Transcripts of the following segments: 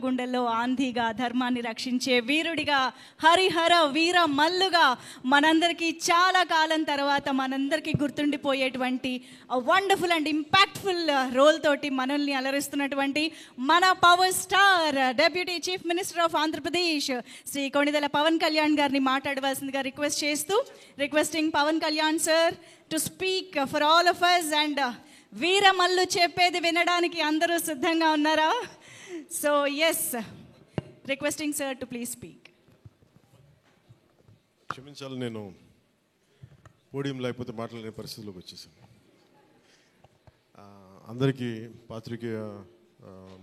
గుండెల్లో ఆంధిగా ధర్మాన్ని రక్షించే వీరుడిగా హరిహర వీర మల్లుగా మనందరికీ చాలా కాలం తర్వాత మనందరికీ గుర్తుండిపోయేటువంటి వండర్ఫుల్ అండ్ ఇంపాక్ట్ఫుల్ రోల్ తోటి మనల్ని అలరిస్తున్నటువంటి మన power star deputy chief minister of Andhra Pradesh Shri Konidela Pawan Kalyan గారిని మాట్లాడవలసిందిగా requesting Pawan Kalyan sir to speak for all of us అండ్ వీరమల్లు చెప్పేది వినడానికి అందరూ సిద్ధంగా ఉన్నారా? So yes, requesting sir to please speak. క్షమించాలి, నేను పోడియం లేకపోతే మాట్లాడే పరిస్థితిలోకి వచ్చేసాను. అందరికీ పాత్రికేయ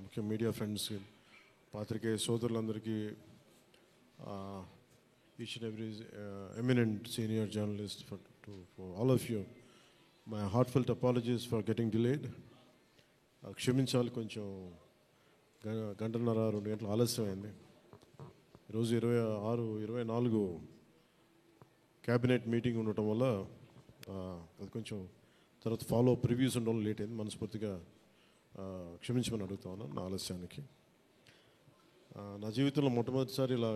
ముఖ్య మీడియా ఫ్రెండ్స్, పాత్రికేయ సోదరులందరికీ, each and every eminent senior journalist for all of you, my heartfelt apologies for getting delayed. క్షమించాలి, కొంచెం గంటన్నర 2 గంటలు ఆలస్యమైంది. ఈరోజు 26-24 క్యాబినెట్ మీటింగ్ ఉండటం వల్ల అది కొంచెం తర్వాత ఫాలో అప్ రివ్యూస్ ఉండడం లేట్ అయింది. మనస్ఫూర్తిగా క్షమించమని అడుగుతా ఉన్నాను నా ఆలస్యానికి. నా జీవితంలో మొట్టమొదటిసారి ఇలా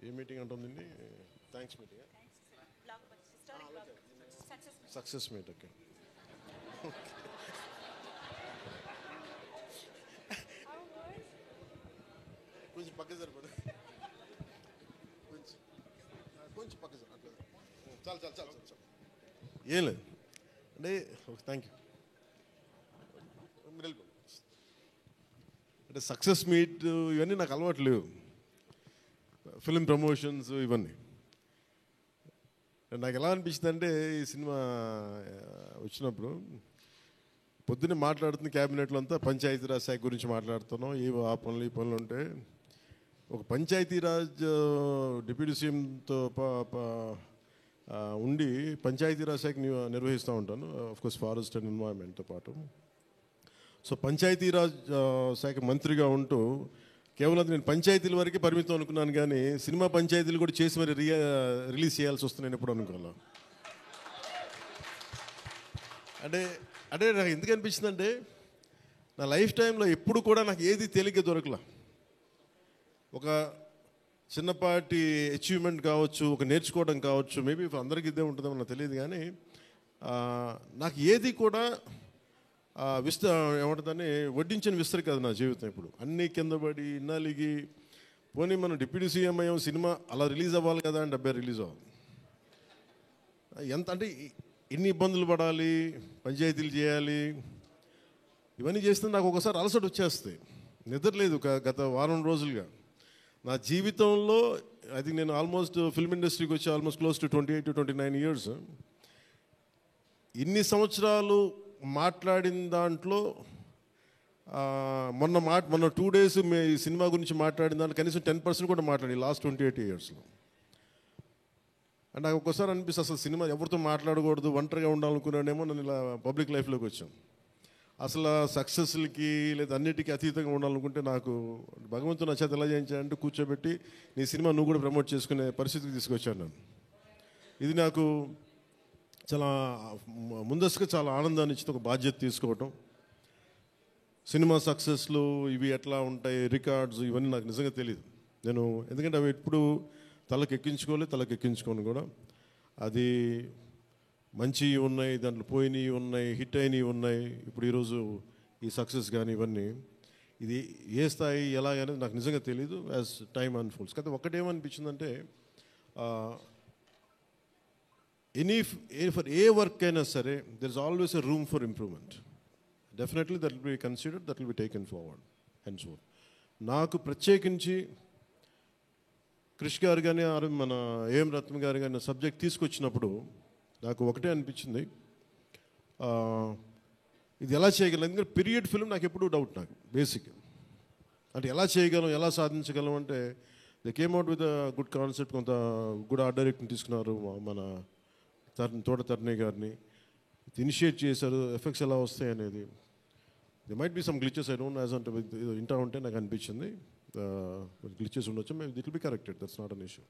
ఏ మీటింగ్ అంటుందండి? Thanks meeting, success meet. Okay, కొంచెం పక్క సరిపడు, కొంచెం పక్క సార్, అట్లా చాలు చాలు చాలు చాలు ఏం లేదు అంటే. Okay, thank you. మీరు వెళ్ళిపో. అంటే సక్సెస్ మీట్ ఇవన్నీ నాకు అలవాటు లేవు, ఫిల్మ్ ప్రమోషన్స్ ఇవన్నీ. నాకు ఎలా అనిపించింది అంటే, ఈ సినిమా వచ్చినప్పుడు పొద్దున్నే మాట్లాడుతుంది క్యాబినెట్లో అంతా పంచాయతీరాజ్ శాఖ గురించి మాట్లాడుతున్నాం. ఆ పనులు ఈ పనులు ఉంటే ఒక పంచాయతీరాజ్ డిప్యూటీ సీఎంతో ఉండి పంచాయతీరాజ్ శాఖ నిర్వహిస్తూ ఉంటాను, ఆఫ్కోర్స్ ఫారెస్ట్ అండ్ ఎన్వైరన్మెంట్తో పాటు. సో పంచాయతీరాజ్ శాఖ మంత్రిగా ఉంటూ కేవలం నేను పంచాయతీల వరకే పరిమితం అనుకున్నాను, కానీ సినిమా పంచాయతీలు కూడా చేసి మరి రిలీజ్ చేయాల్సి వస్తుంది నేను ఎప్పుడు అనుకోను. అంటే నాకు ఎందుకు అనిపించింది అంటే, నా లైఫ్ టైంలో ఎప్పుడు కూడా నాకు ఏది తేలిగ్గా దొరకలా. ఒక చిన్నపాటి అచీవ్మెంట్ కావచ్చు, ఒక నేర్చుకోవడం కావచ్చు, మేబీ అందరికీ ఇదే ఉంటుందేమో నాకు తెలియదు, కానీ నాకు ఏది కూడా ఏమంటుందని వడ్డించిన విస్తరి కాదు నా జీవితం. ఇప్పుడు అన్నీ కింద పడి ఇన్నాళ్ళకి పోనీ మనం డిప్యూటీ సీఎం అయ్యాం, సినిమా అలా రిలీజ్ అవ్వాలి కదా అని 70 రిలీజ్ అవ్వాలి. ఎంత అంటే ఎన్ని ఇబ్బందులు పడాలి, పంచాయతీలు చేయాలి, ఇవన్నీ చేస్తే నాకు ఒకసారి అలసట వచ్చేస్తాయి. నిద్ర లేదు గత వారం రోజులుగా నా జీవితంలో. అది నేను ఆల్మోస్ట్ ఫిల్మ్ ఇండస్ట్రీకి వచ్చి ఆల్మోస్ట్ క్లోజ్ టు 28-29 ఇయర్స్. ఇన్ని సంవత్సరాలు మాట్లాడిన దాంట్లో మొన్న 2 days ఈ సినిమా గురించి మాట్లాడిన దాంట్లో కనీసం 10% కూడా మాట్లాడి లాస్ట్ 28 ఇయర్స్లో. అంటే నాకు ఒక్కోసారి అనిపిస్తుంది అసలు సినిమా ఎవరితో మాట్లాడకూడదు, ఒంటరిగా ఉండాలనుకున్నాడేమో. నేను ఇలా పబ్లిక్ లైఫ్లోకి వచ్చాను. అసలు సక్సెస్లకి లేదా అన్నిటికీ అతీతంగా ఉండాలనుకుంటే నాకు భగవంతుడు నా చేత ఎలా చేయించాడంటే కూర్చోబెట్టి నీ సినిమా నువ్వు కూడా ప్రమోట్ చేసుకునే పరిస్థితికి తీసుకొచ్చాను నేను. ఇది నాకు చాలా ముందస్తుగా చాలా ఆనందాన్ని ఇచ్చింది, ఒక బాధ్యత తీసుకోవటం. సినిమా సక్సెస్లు ఇవి ఎట్లా ఉంటాయి, రికార్డ్స్ ఇవన్నీ నాకు నిజంగా తెలియదు. నేను ఎందుకంటే అవి ఎప్పుడు తలకెక్కించుకోను కూడా. అది మంచి ఉన్నాయి, దాంట్లో పోయినవి ఉన్నాయి, హిట్ అయినవి ఉన్నాయి. ఇప్పుడు ఈరోజు ఈ సక్సెస్ కానీ ఇవన్నీ ఇది ఏ స్థాయి ఎలాగనేది నాకు నిజంగా తెలీదు యాజ్ టైమ్ అన్ఫోల్డ్స్. కానీ ఒకటేమనిపించిందంటే, ఫర్ ఏ వర్క్ అయినా సరే there is always a room for improvement. Definitely that will be considered, that will be taken forward and so. నాకు ప్రత్యేకించి క్రిష్ గారు కానీ మన ఏఎం రత్న గారు కానీ సబ్జెక్ట్ తీసుకొచ్చినప్పుడు నాకు ఒకటే అనిపించింది, ఇది ఎలా చేయగలం. ఎందుకంటే పీరియడ్ ఫిల్మ్ నాకు ఎప్పుడూ డౌట్, నాకు బేసిక్ అంటే ఎలా చేయగలం, ఎలా సాధించగలం అంటే they came out with good concept. కొంత గుడ్ ఆర్ట్ డైరెక్ట్ని తీసుకున్నారు, మన తోట తరుణి గారిని ఇనిషియేట్ చేశారు. ఎఫెక్ట్స్ ఎలా వస్తాయి అనేది, they might be some glitches, I don't as అంటే ఇంటా ఉంటే నాకు అనిపించింది గ్లిచెస్ ఉండొచ్చు, maybe it will be corrected, that's not an issue.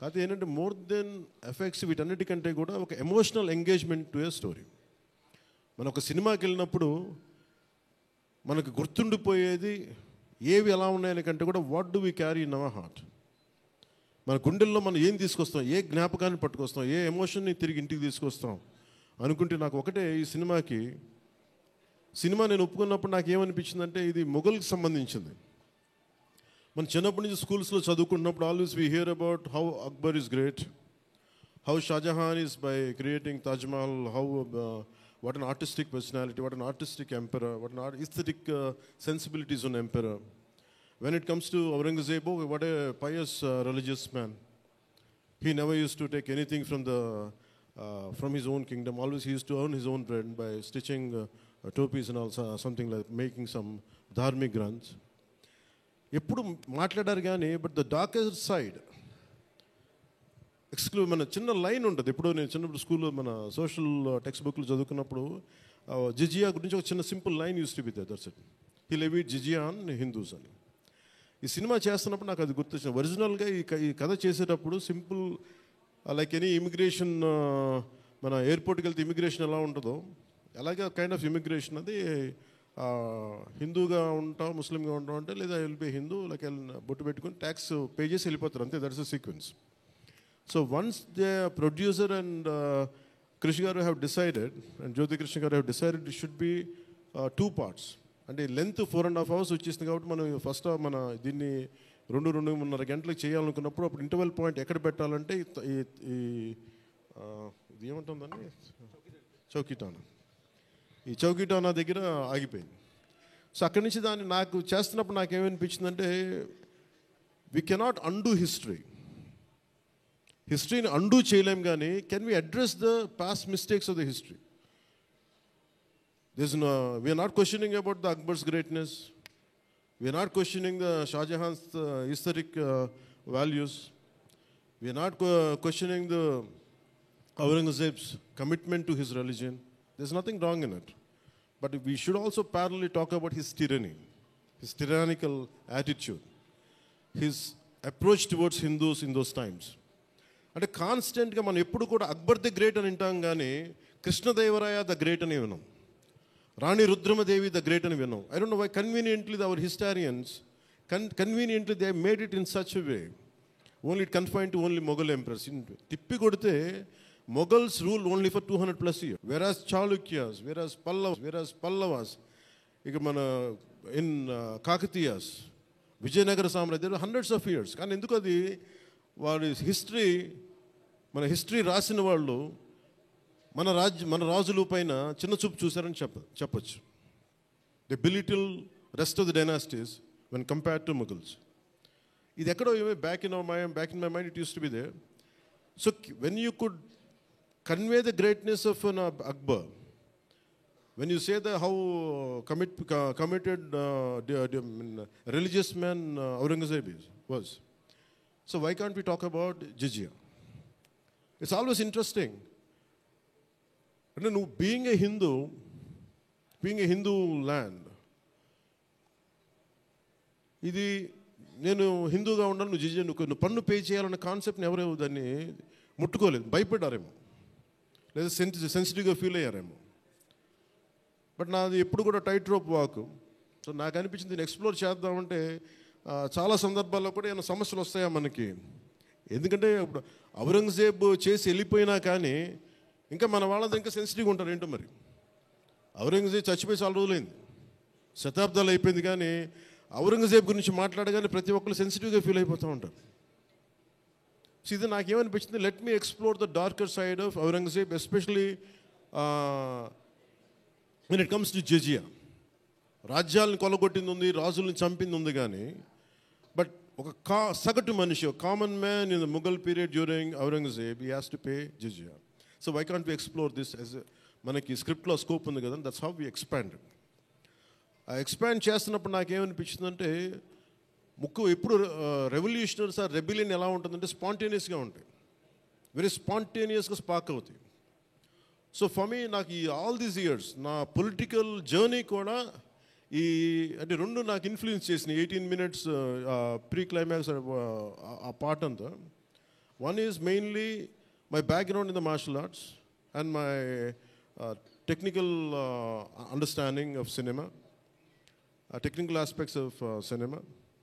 కాకపోతే ఏంటంటే మోర్ దెన్ ఎఫెక్ట్స్ వీటన్నిటికంటే కూడా ఒక emotional engagement to a story. మనం ఒక సినిమాకి వెళ్ళినప్పుడు మనకు గుర్తుండిపోయేది ఏవి ఎలా ఉన్నాయని కంటే కూడా what do we carry in our heart. మన గుండెల్లో మనం ఏం తీసుకొస్తాం, ఏ జ్ఞాపకాన్ని పట్టుకొస్తాం, ఏ ఎమోషన్ని తిరిగి ఇంటికి తీసుకొస్తాం అనుకుంటే నాకు ఒకటే ఈ సినిమా నేను ఒప్పుకున్నప్పుడు నాకు ఏమనిపించిందంటే ఇది మొఘల్కి సంబంధించింది. మన చిన్నప్పటి నుంచి స్కూల్స్లో చదువుకుంటున్నప్పుడు always we hear about how Akbar is great, how Shah Jahan is by creating Taj Mahal, how what an artistic personality, what an artistic emperor, what an aesthetic sensibilities on emperor. When it comes to Aurangzeb, what a pious religious man. He never used to take anything from his own kingdom. Always he used to earn his own bread by stitching topis and also something like making some dharmic granths. ఎప్పుడు మాట్లాడారు కానీ but the darker side మన చిన్న line ఉంటుంది. ఎప్పుడు నేను చిన్నప్పుడు స్కూల్లో మన సోషల్ టెక్స్ట్ బుక్లు చదువుకున్నప్పుడు జిజియా గురించి ఒక చిన్న simple line use to be there, that's it. He levied జిజియా ఆన్ హిందూస్ అని. ఈ సినిమా చేస్తున్నప్పుడు నాకు అది గుర్తొచ్చింది. ఒరిజినల్గా ఈ కథ చేసేటప్పుడు సింపుల్ లైక్ ఎనీ ఇమిగ్రేషన్, మన ఎయిర్పోర్ట్కి వెళ్తే ఇమిగ్రేషన్ ఎలా ఉంటుందో అలాగే కైండ్ ఆఫ్ ఇమిగ్రేషన్ అది. హిందూగా ఉంటాం, ముస్లింగా ఉంటాం అంటే లేదా వెళ్ళిపోయి హిందూ లైక్ బొట్టు పెట్టుకుని ట్యాక్స్ పే చేసి వెళ్ళిపోతారు, అంతే. That's the sequence. So once the producer and Krish garu have decided, and Jyoti Krishna garu have decided it should be 2 parts. అంటే లెంత్ 4.5 hours వచ్చేసింది కాబట్టి మనం ఫస్ట్ మన దీన్ని 2-2.5 గంటలకు చేయాలనుకున్నప్పుడు అప్పుడు ఇంటర్వెల్ పాయింట్ ఎక్కడ పెట్టాలంటే ఇది ఏమంటుందండి, చౌకీటానా. ఈ చౌకీటానా దగ్గర ఆగిపోయింది. సో అక్కడి నుంచి దాన్ని నాకు చేస్తున్నప్పుడు నాకేమనిపించిందంటే వీ కెనాట్ అండూ హిస్టరీని అండూ చేయలేం, కానీ can we address the past mistakes of the history? We're not questioning about the Akbar's greatness, we're not questioning the Shah Jahan's historic values, we're not questioning the Aurangzeb's commitment to his religion. There is nothing wrong in it, but we should also parallelly talk about his tyranny, his tyrannical attitude, his approach towards Hindus in those times. అంటే కాన్స్టెంట్గా మనం ఎప్పుడు కూడా Akbar the great అని వింటాం, కానీ Krishnadevaraya the great అని విన్నాం, రాణి రుద్రమదేవి ద గ్రేట్ అని విన్నాం. I don't know why conveniently our historians conveniently they made it in such way only it confine to only Mughal empress. తిప్పి కొడితే Mughals rule only for 200+ years, whereas Chalukyas, whereas Pallavas, ఇక మన ఇన్ కాకతీయాస్, విజయనగర సామ్రాజ్యం hundreds of years. కానీ ఎందుకు అది వాడి మన హిస్టరీ రాసిన వాళ్ళు మన రాజుల పైన చిన్న చూపు చూశారని చెప్పచ్చు. The belittle rest of the dynasties when compared to Mughals. ఇది ఎక్కడో back in my mind it use to be there. So when you could convey the greatness of an Akbar, when you say that how committed religious man Aurangzeb was, so why can't we talk about jizya? It's always interesting. And being a Hindu land, ఇది నేను హిందూగా ఉండాలి, నువ్వు జిజియా నువ్వు పన్ను pay చేయాలన్న కాన్సెప్ట్ని ఎవరు దాన్ని ముట్టుకోలేదు, భయపడ్డారేమో, లేదా సెన్సిటివ్గా ఫీల్ అయ్యారేమో. బట్ నాది ఎప్పుడు కూడా టైట్ రోప్ వాక్. సో నాకు అనిపించింది దీన్ని ఎక్స్ప్లోర్ చేద్దామంటే చాలా సందర్భాల్లో కూడా ఏమైనా సమస్యలు వస్తాయా మనకి. ఎందుకంటే ఇప్పుడు ఔరంగజేబ్ చేసి వెళ్ళిపోయినా కానీ ఇంకా మన వాళ్ళంతా ఇంకా సెన్సిటివ్గా ఉంటారు ఏంటో మరి. ఔరంగజేబ్ చచ్చిపోయి చాలా రోజులైంది, శతాబ్దాలు అయిపోయింది, కానీ ఔరంగజేబ్ గురించి మాట్లాడగానే ప్రతి ఒక్కరు సెన్సిటివ్గా ఫీల్ అయిపోతూ ఉంటారు. సో ఇది నాకేమనిపించింది, let me explore the darker side of Aurangzeb, especially when it comes to jizya. రాజ్యాలను కొలగొట్టింది ఉంది, రాజుల్ని చంపింది ఉంది, కానీ బట్ ఒక సగటు మనిషి, common man in the Mughal period during Aurangzeb, he has to pay జిజియా. So why can't we explore this as మనకి స్క్రిప్ట్లో స్కోప్ ఉంది కదా, దట్స్ హౌ వి ఎక్స్పాండెడ్. ఆ ఎక్స్పాండ్ చేస్తున్నప్పుడు నాకేమనిపించిందంటే ఎప్పుడు రెవల్యూషనరీస్ ఆ రెబిలియన్ ఎలా ఉంటుందంటే స్పాంటేనియస్గా ఉంటాయి, వెరీ స్పాంటేనియస్గా స్పార్క్ అవుతాయి. సో ఫర్ మీ నాకు ఈ ఆల్ దీస్ ఇయర్స్ నా పొలిటికల్ జర్నీ కూడా అంటే రెండు నాకు ఇన్ఫ్లుయెన్స్ చేసినాయి. 18 minutes ప్రీ క్లైమాక్స్ ఆ పార్ట్ అంతా. One is mainly my background in the martial arts and my technical understanding of cinema. technical aspects of cinema.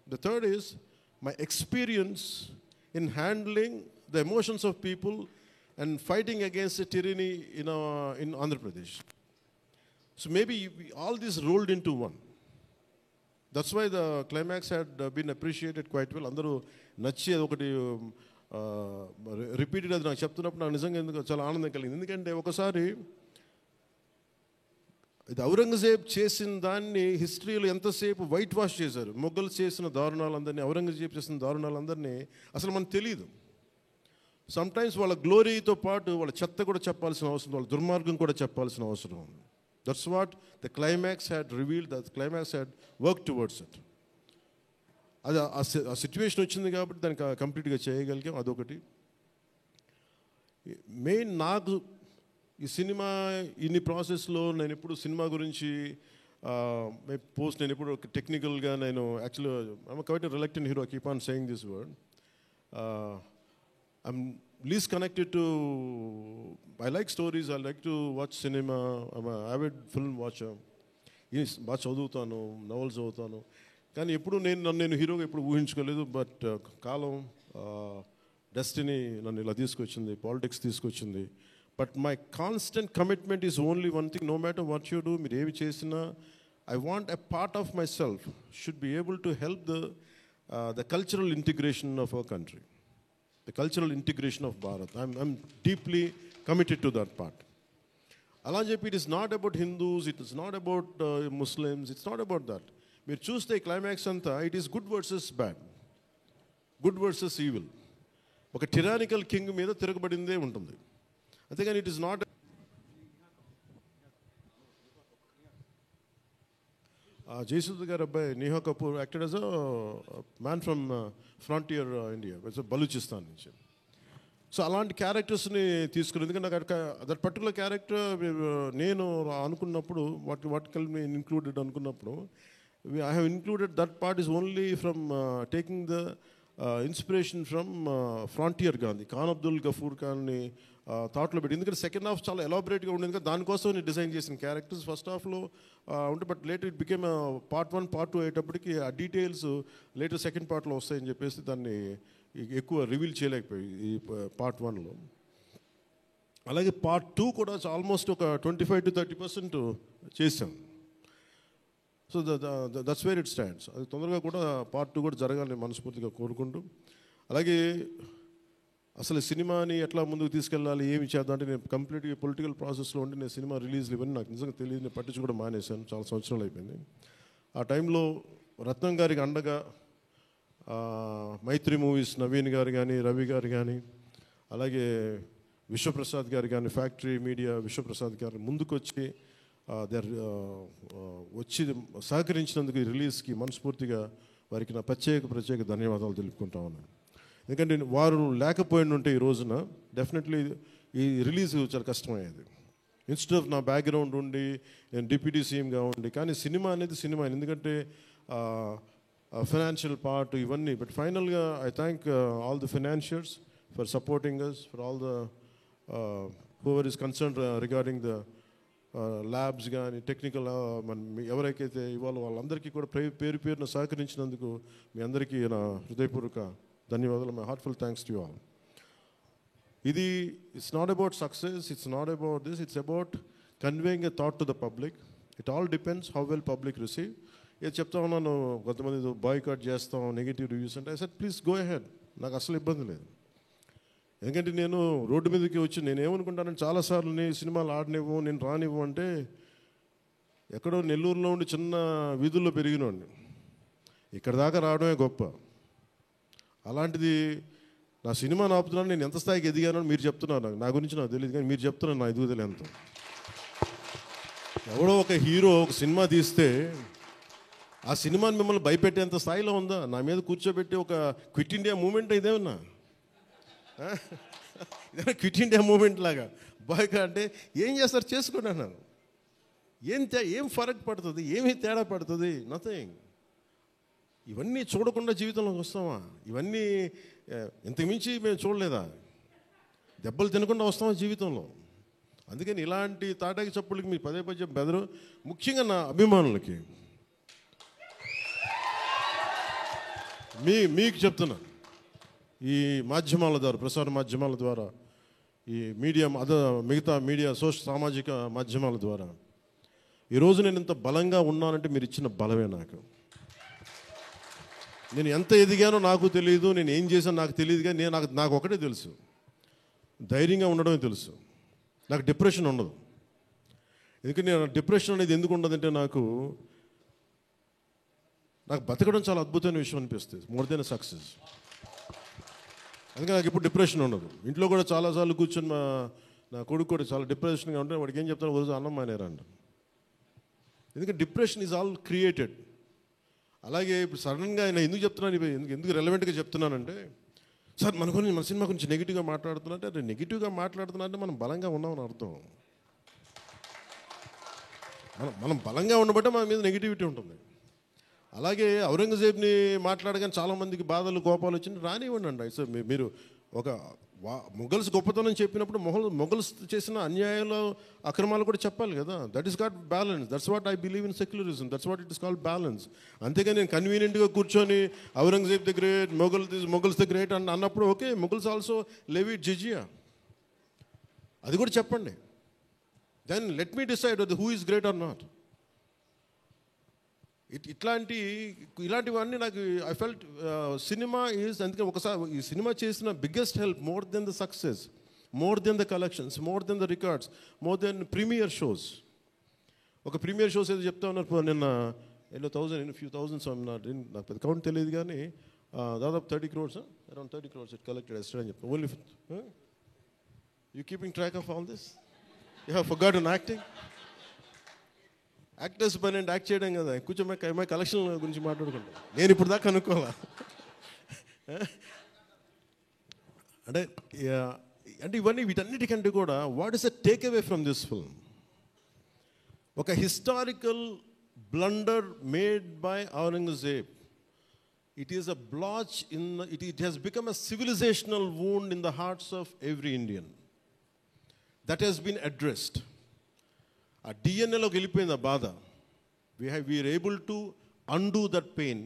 The third is my experience in handling the emotions of people and fighting against the tyranny in Andhra Pradesh. So maybe all this rolled into one. That's why the climax had been appreciated quite well. Andaru nachi adokati repeated అది నాకు చెప్తున్నప్పుడు నాకు నిజంగా ఎందుకు చాలా ఆనందం కలిగింది. ఎందుకంటే ఒకసారి ఇది ఔరంగజేబ్ చేసిన దాన్ని హిస్టరీలో ఎంతసేపు వైట్ వాష్ చేశారు. మొఘల్స్ చేసిన దారుణాలందరినీ, ఔరంగజేబ్ చేసిన దారుణాలందరినీ అసలు మనకు తెలియదు. సమ్టైమ్స్ వాళ్ళ గ్లోరీతో పాటు వాళ్ళ చెత్త కూడా చెప్పాల్సిన అవసరం, వాళ్ళ దుర్మార్గం కూడా చెప్పాల్సిన అవసరం ఉంది. That's what the climax had revealed, the climax had work towards it. అది ఆ సిచ్యువేషన్ వచ్చింది కాబట్టి దానికి కంప్లీట్గా చేయగలిగాం. అదొకటి. మెయిన్ నాకు ఈ సినిమా ఇన్ని ప్రాసెస్లో నేను ఎప్పుడు సినిమా గురించి నేను ఎప్పుడు టెక్నికల్గా నేను యాక్చువల్గా I'm quite reluctant hero, keep on saying this word. I'm least connected to, I like stories, I like to watch cinema, I'm an avid film watcher. బాగా చదువుతాను, నవల్స్ చదువుతాను, కానీ ఎప్పుడు నేను హీరోగా ఎప్పుడు ఊహించుకోలేదు. బట్ కాలం, డెస్టినీ నన్ను ఇలా తీసుకొచ్చింది, పాలిటిక్స్ తీసుకొచ్చింది. But my constant commitment is only one thing, no matter what you do, మీరు ఏమి చేసినా I want a part of myself should be able to help the cultural integration of our country. The cultural integration of Bharat. I'm deeply committed to that part. Alajepi, it is not about Hindus, it is not about Muslims, it's not about that. Meer choose the climax anta, it is good versus bad, good versus evil. Oka tyrannical king meeda tiragabadinde untundi. Antegani it is not Jaisudha garu abbai Neha Kapoor acted as a man from frontier India, it's a Baluchistan nunchi. So అలాంటి క్యారెక్టర్స్ని తీసుకుని, ఎందుకంటే నాకు that particular character నేను అనుకున్నప్పుడు what can be included అనుకున్నప్పుడు I have included that part is only from taking the inspiration from frontier Gandhi, Khan Abdul Ghaffar ఖాన్ని థాట్లో పెట్టి. ఎందుకంటే సెకండ్ హాఫ్ చాలా ఎలాబరేట్గా ఉండేది కదా, దానికోసం నేను డిజైన్ చేసిన క్యారెక్టర్స్ ఫస్ట్ హాఫ్లో ఉంటే, but later it became part 1 part 2 అయ్యేటప్పటికి ఆ డీటెయిల్స్ లేటర్ సెకండ్ పార్ట్లో వస్తాయని చెప్పేసి దాన్ని ఎక్కువ రివీల్ చేయలేకపోయి ఈ పార్ట్ 1లో. అలాగే పార్ట్ 2 కూడా ఆల్మోస్ట్ ఒక 25 to 30% చేసాం. So that's where it stands. అది తొందరగా కూడా పార్ట్ 2 కూడా జరగాలని మనస్ఫూర్తిగా కోరుకుంటూ, అలాగే అసలు సినిమాని ఎట్లా ముందుకు తీసుకెళ్ళాలి, ఏమి చేద్దాం అంటే నేను కంప్లీట్గా పొలిటికల్ ప్రాసెస్లో ఉండి నేను సినిమా రిలీజ్లు ఇవన్నీ నాకు నిజంగా తెలియదు, నేను పట్టించుకోవడం మానేశాను, చాలా సంవత్సరాలు అయిపోయింది. ఆ టైంలో రత్నం గారికి అండగా మైత్రి మూవీస్ నవీన్ గారు కానీ, రవి గారు కానీ, అలాగే విశ్వప్రసాద్ గారు కానీ, ఫ్యాక్టరీ మీడియా విశ్వప్రసాద్ గారు ముందుకు వచ్చి వచ్చి సహకరించినందుకు ఈ రిలీజ్కి మనస్ఫూర్తిగా వారికి నా ప్రత్యేక ధన్యవాదాలు తెలుపుకుంటా ఉన్నాను. ఎందుకంటే వారు లేకపోయింటే ఈ రోజున డెఫినెట్లీ ఈ రిలీజ్ చాలా కష్టమయ్యేది. ఇన్స్టెడ్ ఆఫ్ నా బ్యాక్గ్రౌండ్ ఉండి నేను డిప్యూటీ సీఎంగా ఉండి, కానీ సినిమా అనేది సినిమా, ఎందుకంటే ఫైనాన్షియల్ పార్ట్ ఇవన్నీ. బట్ ఫైనల్గా I thank all the financiers for supporting us, for all the whoever is concern regarding the labs కానీ టెక్నికల్ ఎవరికైతే ఇవాళ వాళ్ళందరికీ కూడా పేరున సహకరించినందుకు మీ అందరికీ నా హృదయపూర్వక ధన్యవాదాలు. My heartful thanks to you all. ఇది it's not about success, it's not about this, it's about conveying a thought to the public. It all depends how well public receive. ఏది చెప్తా ఉన్నాను, కొంతమంది బాయ్కాట్ చేస్తాం, నెగిటివ్ రివ్యూస్ అంటే, I said please go ahead, నాకు అసలు ఇబ్బంది లేదు. ఎందుకంటే నేను రోడ్డు మీదకి వచ్చి నేను ఏమనుకుంటానంటే చాలాసార్లు నీ సినిమాలు ఆడనివ్వు, నేను రానివ్వు అంటే, ఎక్కడో నెల్లూరులో ఉండి చిన్న వీధుల్లో పెరిగినోడిని, ఇక్కడ దాకా రావడమే గొప్ప. అలాంటిది నా సినిమా ఆపుతున్నాను, నేను ఎంత స్థాయికి ఎదిగానో మీరు చెప్తున్నారు. నా గురించి నాకు తెలియదు, కానీ మీరు చెప్తున్నారు నా ఎదుగుదల ఎంత. ఎవడో ఒక హీరో ఒక సినిమా తీస్తే ఆ సినిమాని మిమ్మల్ని భయపెట్టేంత స్థాయిలో ఉందా? నా మీద కూర్చోబెట్టి ఒక క్విట్ ఇండియా మూమెంట్ ఇదేమన్నా, ఇదేమన్నా క్విట్ ఇండియా మూమెంట్ లాగా బాయ్కా అంటే ఏం చేస్తారు, చేసుకోండి అన్నాను. ఏం ఫరక్ పడుతుంది, ఏమి తేడా పడుతుంది? నథింగ్. ఇవన్నీ చూడకుండా జీవితంలోకి వస్తామా? ఇవన్నీ ఇంతకుమించి మేము చూడలేదా? దెబ్బలు తినకుండా వస్తామా జీవితంలో? అందుకని ఇలాంటి తాటాకి చప్పులకి మీ పదే బెదరు, ముఖ్యంగా నా అభిమానులకి మీకు చెప్తున్నా, ఈ మాధ్యమాల ద్వారా, ప్రసార మాధ్యమాల ద్వారా, ఈ మీడియా మిగతా మీడియా సామాజిక మాధ్యమాల ద్వారా ఈరోజు నేను ఇంత బలంగా ఉన్నానంటే మీరు ఇచ్చిన బలమే నాకు. నేను ఎంత ఎదిగానో నాకు తెలియదు, నేను ఏం చేశానో నాకు తెలియదు, కానీ నాకు ఒకటే తెలుసు, ధైర్యంగా ఉండడమే తెలుసు. నాకు డిప్రెషన్ ఉండదు. ఎందుకంటే నేను డిప్రెషన్ అనేది ఎందుకు ఉండదంటే నాకు బతకడం చాలా అద్భుతమైన విషయం అనిపిస్తుంది, మోర్ దెన్ సక్సెస్. అందుకే నాకు ఇప్పుడు డిప్రెషన్ ఉండదు. ఇంట్లో కూడా చాలాసార్లు కూర్చొని నా కొడుకు కూడా చాలా డిప్రెషన్గా ఉంటే వాడికి ఏం చెప్తాను, రోజు అన్నం మానేరంట. ఎందుకంటే డిప్రెషన్ ఈజ్ ఆల్ క్రియేటెడ్. అలాగే ఇప్పుడు సడన్గా ఆయన ఎందుకు చెప్తున్నాను, ఎందుకు రెలవెంట్గా చెప్తున్నానంటే, సార్ మన సినిమా గురించి నెగిటివ్గా మాట్లాడుతున్నట్టే, అది నెగిటివ్గా మాట్లాడుతున్నా అంటే మనం బలంగా ఉన్నామని అర్థం. మనం బలంగా ఉండబట్టే మన మీద నెగిటివిటీ ఉంటుంది. అలాగే ఔరంగజేబ్ని మాట్లాడగానే చాలామందికి బాధలు కోపాలు వచ్చింది, రానివ్వండి అండి. సో మీరు ఒక మొఘల్స్ గొప్పతనం చెప్పినప్పుడు మొఘల్స్ చేసిన అన్యాయాలు అక్రమాలు కూడా చెప్పాలి కదా. That is got balance. That's what I believe in secularism. That's what it is called balance. అంతేగాని నేను కన్వీనియంట్గా కూర్చొని Aurangzeb the great, Mughals the great అన్నప్పుడు ఓకే, మొఘల్స్ ఆల్సో లెవీడ్ జిజియా, అది కూడా చెప్పండి. Then let me decide who is great or not. ఇలాంటివన్నీ నాకు ఐ ఫెల్ట్ సినిమా ఈజ్, అందుకే ఒకసారి ఈ సినిమా చేసిన biggest help, more than the success, more than the collections, more than the records, more than premiere shows. ఒక premiere shows ఏదో చెప్తా ఉన్నారు నిన్న, ఫ్యూ థౌజండ్స్, నాకు పెద్ద కౌంట్ తెలియదు కానీ దాదాపు 30 crores, around 30 crores it collected yesterday అని చెప్తాను. Only you keeping track of all this? You have forgotten acting? Actors పని అంటే యాక్ట్ చేయడం కదా, కూర్చోమై కలెక్షన్ గురించి మాట్లాడుకుంటాం. నేను ఇప్పుడు దాకా కనుక్కోవాలా అంటే ఇవన్నీ వీటన్నిటికంటే కూడా what is the takeaway from this film? ఒక historical blunder made by Aurangzeb. It is a blotch it has become a civilizational wound in the hearts of every Indian. That has been addressed. ఆ డిఎన్ఏలోకి వెళ్ళిపోయింది ఆ బాధ. We are able to undo that pain.